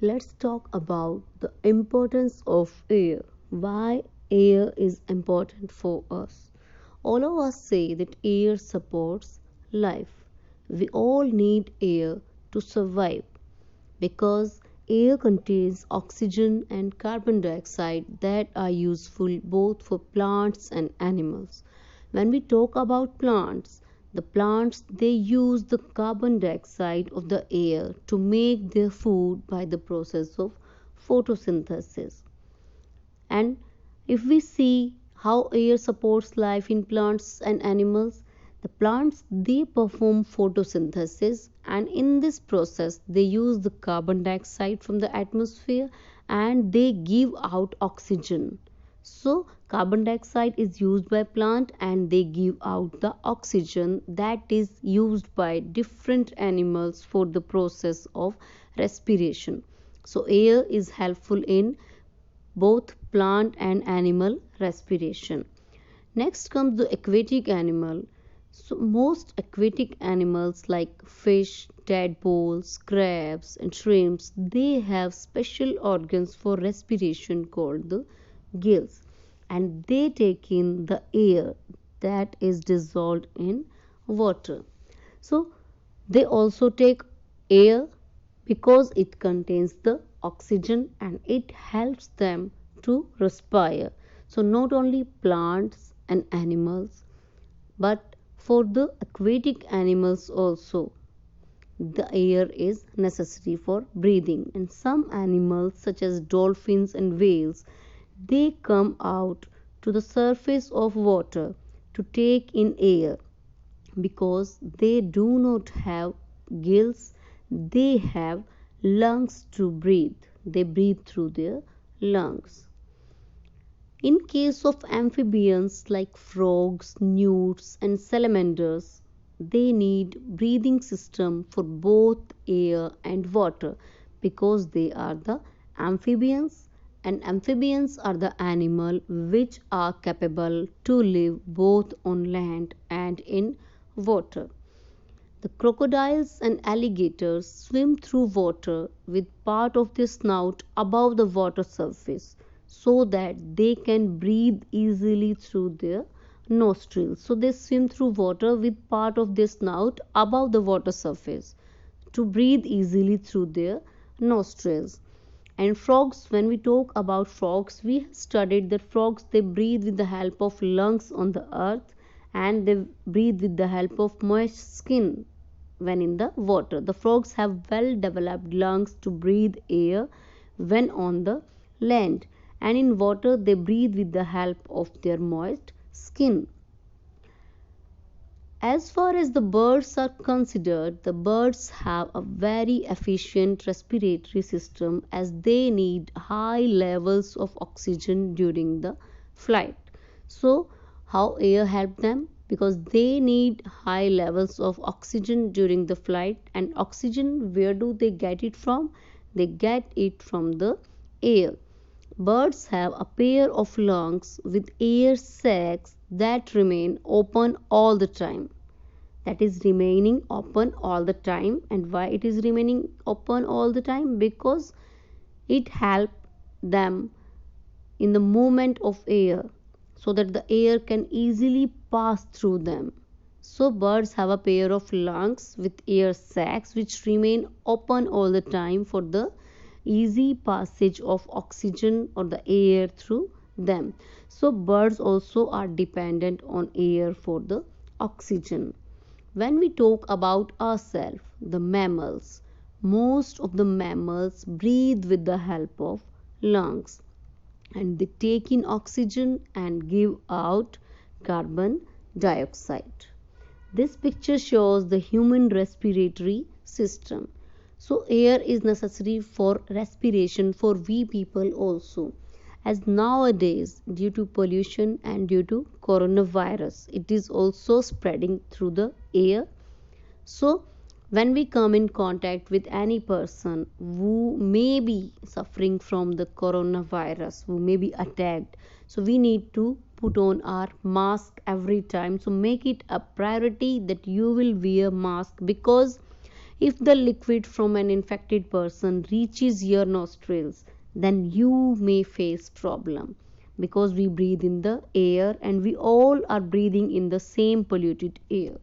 Let's talk about the importance of air. Why air is important for us. All of us say that air supports life. We all need air to survive because air contains oxygen and carbon dioxide that are useful both for plants and animals. When we talk about plants, the plants they use the carbon dioxide of the air to make their food by the process of photosynthesis. And if we see how air supports life in plants and animals, the plants they perform photosynthesis, and in this process they use the carbon dioxide from the atmosphere and they give out oxygen. So carbon dioxide is used by plant and they give out the oxygen that is used by different animals for the process of respiration. So air is helpful in both plant and animal respiration. Next comes the aquatic animal. So most aquatic animals like fish, tadpoles, crabs and shrimps, they have special organs for respiration called the gills, and they take in the air that is dissolved in water. So they also take air because it contains the oxygen and it helps them to respire. So not only plants and animals, but for the aquatic animals also the air is necessary for breathing. And some animals such as dolphins and whales, they come out to the surface of water to take in air because they do not have gills, they have lungs to breathe. They breathe through their lungs. In case of amphibians like frogs, newts and salamanders, they need breathing system for both air and water because they are the amphibians, and amphibians are the animal which are capable to live both on land and in water. The crocodiles and alligators swim through water with part of their snout above the water surface so that they can breathe easily through their nostrils. So they swim through water with part of their snout above the water surface to breathe easily through their nostrils. And frogs, when we talk about frogs, we have studied that frogs they breathe with the help of lungs on the earth and they breathe with the help of moist skin when in the water. The frogs have well developed lungs to breathe air when on the land, and in water they breathe with the help of their moist skin. As far as the birds are considered, the birds have a very efficient respiratory system as they need high levels of oxygen during the flight. So, how air help them? Because they need high levels of oxygen during the flight, and oxygen, where do they get it from? They get it from the air. Birds have a pair of lungs with air sacs that remain open all the time. That is remaining open all the time. And why it is remaining open all the time? Because it helps them in the movement of air so that the air can easily pass through them. So birds have a pair of lungs with air sacs which remain open all the time for the easy passage of oxygen or the air through them. So birds also are dependent on air for the oxygen. When we talk about ourselves, the mammals, most of the mammals breathe with the help of lungs, and they take in oxygen and give out carbon dioxide. This picture shows the human respiratory system. So air is necessary for respiration for we people also, as nowadays due to pollution and due to coronavirus it is also spreading through the air. So when we come in contact with any person who may be suffering from the coronavirus, who may be attacked, so we need to put on our mask every time. So make it a priority that you will wear mask, because If the liquid from an infected person reaches your nostrils, then you may face problem, because we breathe in the air and we all are breathing in the same polluted air.